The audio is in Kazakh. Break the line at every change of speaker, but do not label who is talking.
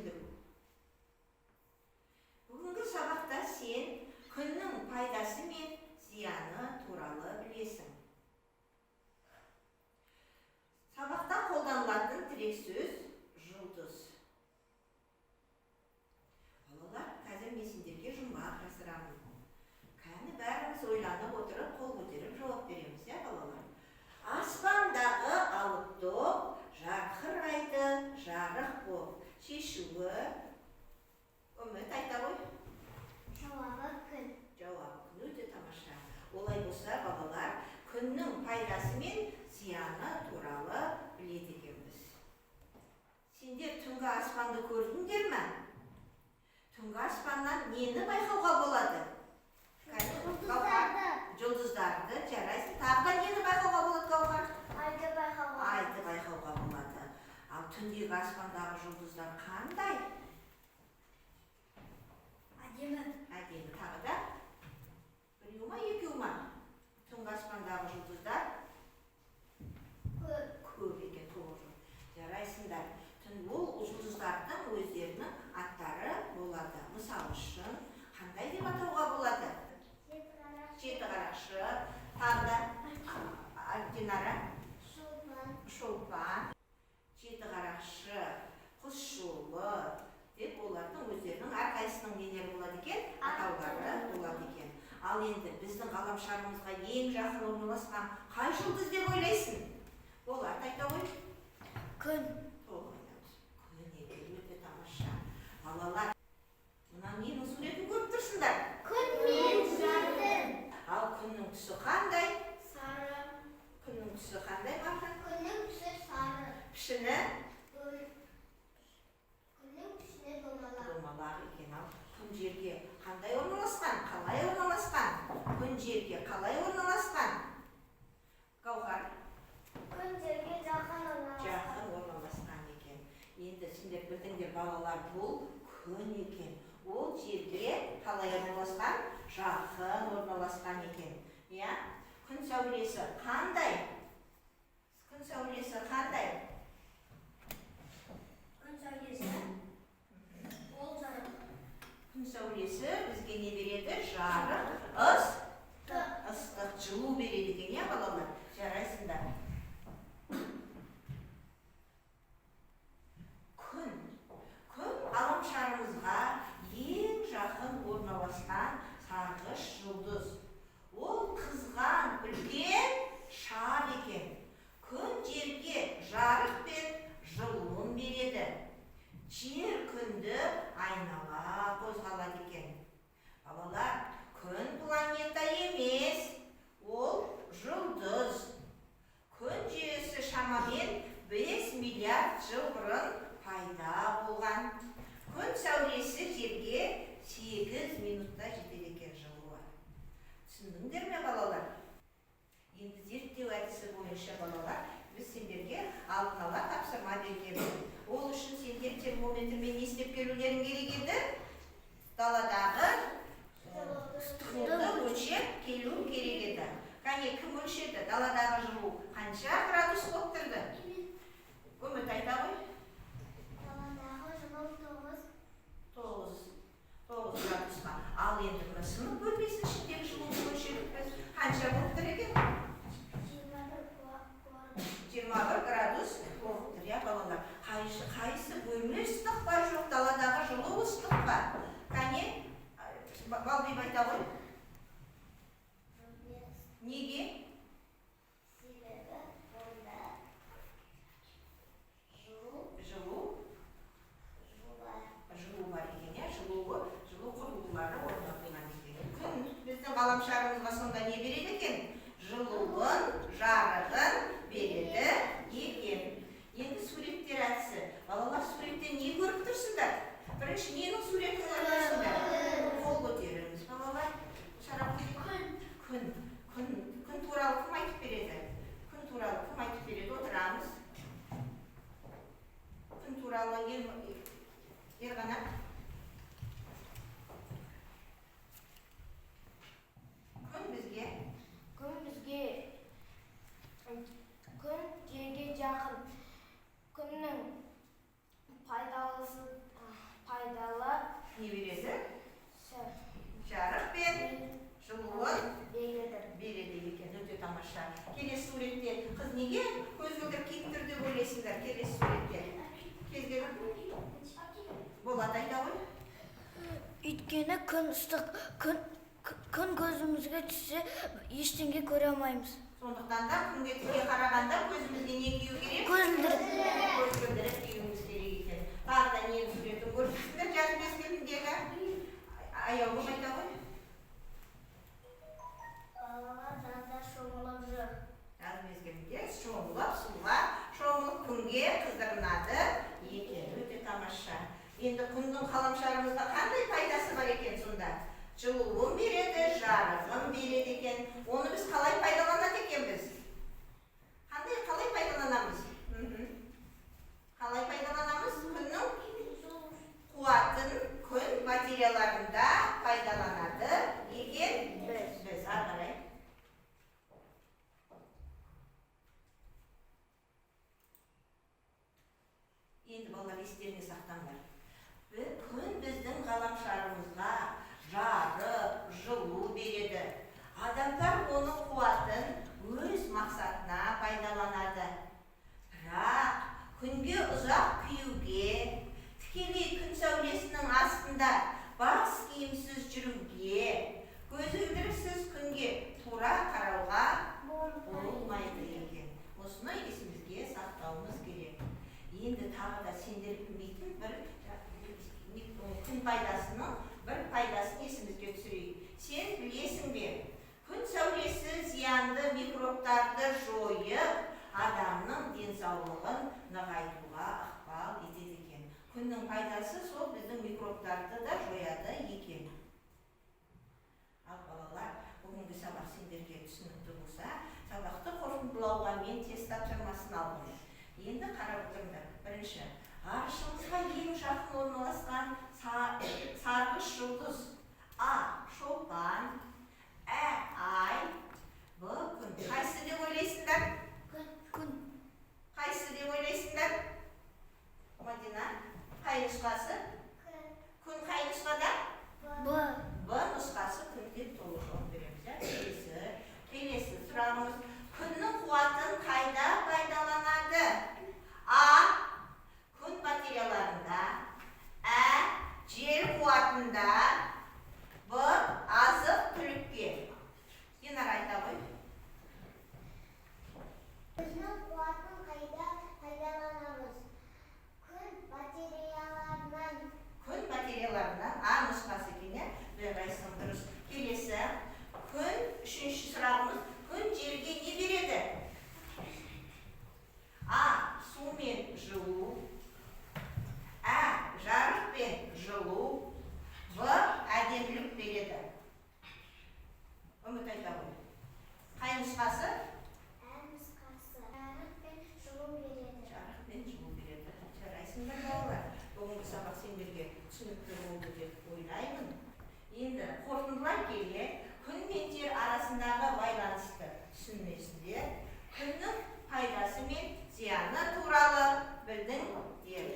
түсіндіру. Бүгінгі сабақта сен күннің пайдасы мен зияны туралы білесің. Сабақта қолданылатын тірек сөз жұлдыз. Балалар, қазір мен сендерге жұмбақ жасырамын. Кәні бәріміз ойланып отырып, қол көтеріп жауап береміз, балалар? Аспандағы алып топ, жарқырайды, жарық боп. Шешуі үміт айта ғой.
Жауабы күн.
Жауабы күн, өте тамаша. Олай болса, балалар, күннің пайдасы мен зияны туралы біледі екенбіз. Сендер түнгі аспанды көрдіңдер ме? Түнгі аспаннан нені байқауға болады?
Жұлдыздарды.
Жұлдыздарды, жарайсың. Тағы да нені байқауға болады, Гауһар?
Айды байқауға.
Айды байқауға болады. Ал түндегі аспандағы жұлдыздар қандай?
Әдемі.
Әдемі. Тағы да? Біреу ма, екеу ма? Түнгі аспандағы жұлдыздар көп екен, тоғыз. Жарайсыңдар. Ол жұлдыздардың өздерінің аттары болады. Мысалы үшін, қандай деп атауға болады? Жеті қарақшы, тағы да Динара, шолпан, жеті қарақшы, құс жолы деп олардың өздерінің әрқайсының нелері болады екен, атаулары болады екен. Ал енді біздің ғаламшарымызға ең жақын орналасқан қай жұлдыз деп ойлайсың? Болат айта ғой.
Күн.
Күн екен, өте тамаша. Балалар, мына ненің суретін көріп тұрсыңдар?
Күн мен жарқын.
Ал күннің түсі қандай?
Сары.
Күннің түсі қандай бақын?
Күннің түсі сары.
Пішіні?
Күннің түсіне домалақ.
Домалақ екен. Ал күн жерге қандай орналасқан? Қалай орналасқан? Күн жерге қалай орналасқан? Гауһар?
Күн жерге жақын орналасқан.
Жақын орналасқан екен. Енді сендер білдіңдер, балалар, бұл күн екен. Ол жерге қалай орналасқан? Жақын орналасқан екен. Күн сәулесі қандай? Күн сәулесі қандай?
Күн сәулесі ол жарық.
Күн сәулесі бізге не береді? Жарық, ыстық, жылу береді екен, балалар? Жарайсыңдар. Күн ғаламшарымызға ең жақын орналасқан сарғыш жұлдыз. Ол қызған үлкен шар екен. Күн жерге жарық пен жылуын береді. Жер күнді айнала қозғалады екен. Балалар, күн планета емес, ол жұлдыз. Күн жүйесі шамамен 5 миллиард жыл бұрын пайда болған. Күн сәулесі жерге 8 минутта жетеді екен жылуы. Түсіндіңдер ме, балалар? Енді зерттеу әдісі бойынша, балалар, біз сендерге алдын ала тапсырма бергенбіз. Ол үшін сендер термометрмен не істеп келулерің керек еді? Даладағы ыстықтықты өлшеп келу керек еді. Кәне, кім өлшеді? Даладағы жылу қанша градус болып тұрды? Үміт айта ғой.
Даладағы жылу
9 градусқа. Ал енді мына сынып бөлмесінің ішіндегі жылуды өлшедік біз. Қанша болып тұр екен? 21 градус болып тұр, балалар. Қайсы бөлме ыстық па, жоқ, даладағы жылу ыстық па? Кәне, Балбиб айта ғой. Неге?
Себебі онда
жылу бар екен, жылу құрылғылары орнатылған екен. Күн біздің ғаламшарымызға сонда не береді екен? Жылуын, жарығын береді екен. Енді суреттер әдісі. Балалар, суреттен не көріп тұрсыңдар? Бірінші ненің суретін көріп тұрсыңдар? Қол көтеріңіз, балалар. Күн туралы кім айтып береді? Күн туралы кім айтып береді? Отырамыз. Күн туралы Ерғанат. Күн бізге
күн жерге жақын. Күннің пайдалысы
Өйткені күн ыстық, күн көзімізге түссе, ештеңе көре алмаймыз.
Сондықтан да күнге тіке қарағанда көзімізге не кию керек?
Көзілдірік.
Көзілдірік киюіміз керек екен. Тағы да ненің суретін көрсетсіңдер жаз мезгіліндегі. Аяулым айта ғой.
Балалар жазда шомылып жүр.
Жаз мезгілінде шомылып, суға шомылып күнге қыздырынады екен. Өте тамаша. Енді күннің ғаламшарымызда қандай пайдасы бар екен сонда? Жылуын береді, жарығын береді екен. Оны біз қалай пайдаланады екенбіз? Қалай пайдаланамыз? Қалай пайдаланамыз? Күннің қуатын күн батареяларында пайдаланады екен біз. Ары қарай. Енді балалар естеріне сақтаңдар. Күн біздің ғаламшарымызға жарық, жылу береді. Адамдар оның қуатын өз мақсатына пайдаланады. Бірақ күнге ұзақ киюге, тікелей күн сәулесінің астында бас киімсіз жүруге, көзілдіріксіз күнге тура қарауға болмайды екен. Осыны есімізге сақтауымыз керек. Енді тағы да сендер білмейтін бір күн пайдасының бір пайдасын есімізге түсірейік. Сен білесің бе? Күн сәулесі зиянды микробтарды жойып, адамның денсаулығын нығайтуға ықпал етеді екен. Күннің пайдасы сол біздің микробтарды да жояды екен. Ал балалар, бүгінгі сабақ сендерге түсінікті болса, сабақты қорытындылауға мен тест тапсырмасын алдым. Енді қарап отырыңдар. Бірінші, ғарышымызға ең жақын орналасқан сарғыш жұлдыз. А. Шолпан. Ай. Б. Күн. Қайсы деп ойлайсыңдар?
Күн.
Қайсы деп ойлайсыңдар? Мадина, қай нұсқасы? Күн қай нұсқада?
Б.
Б нұсқасы күн деп толық жауап береміз. Келесі сұрағымыз. Күннің қуатын қайда пайдаланады? А. Күн батареяларында. Жел қуатында. Б. Азық түлікке. Динара айта ғой.
Күннің қуатын қайда пайдаланамыз? Күн батареяларынан.
Күн батареяларынан. А нұсқасы екен, Қайсының дұрыс. Келесі. Үшінші сұрағымыз. Күн жерге не береді? А. Су мен жылу. Жарық пен жылу. Б. Әдемілік береді. Үміт айта ғой. Қай нұсқасы?
Нұсқасы. Жарық пен жылу береді.
Жарық пен жылу береді. Жарайсыңдар балалар. Бүгінгі сабақ сендерге түсінікті болды деп ойлаймын. Енді қорытындылай келе, күн мен жер арасындағы байланысты түсінмесінде күннің пайдасы мен зияны туралы білдің.